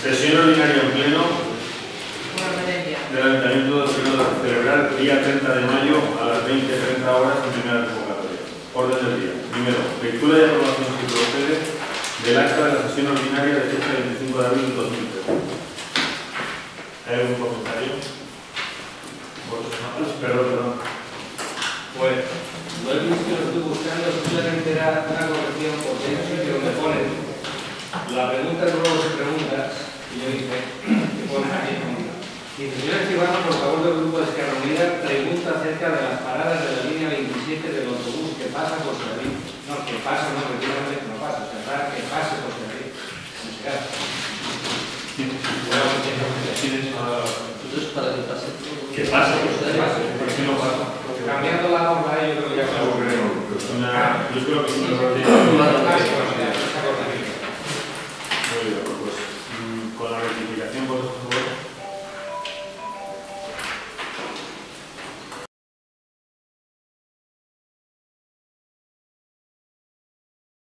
Sesión ordinaria en pleno del Ayuntamiento de Torellano, celebrar el día 30 de mayo a las 20:30 horas en primera convocatoria. Orden del día. Primero, lectura y aprobación, si procede, del acta de la sesión ordinaria de fecha 25 de abril de 2013. ¿Hay algún comentario? Perdón. Pues lo he visto y lo estoy buscando, simplemente era una corrección porque hay un sitio donde pone la pregunta que luego se pregunta y yo dije que pone aquí. Dice, señor Escribano, por favor del grupo de Esquerra Unida, pregunta acerca de las paradas de la línea 27 del autobús que pasa por Sevilla. No, que pasa, no, efectivamente que no pasa, o sea, que pase por Sevilla. En ese caso. Entonces, para que pase. ¿Qué pasa? ¿Por qué no pasa? Cambiando la norma, yo creo que ya Yo creo que es un error de...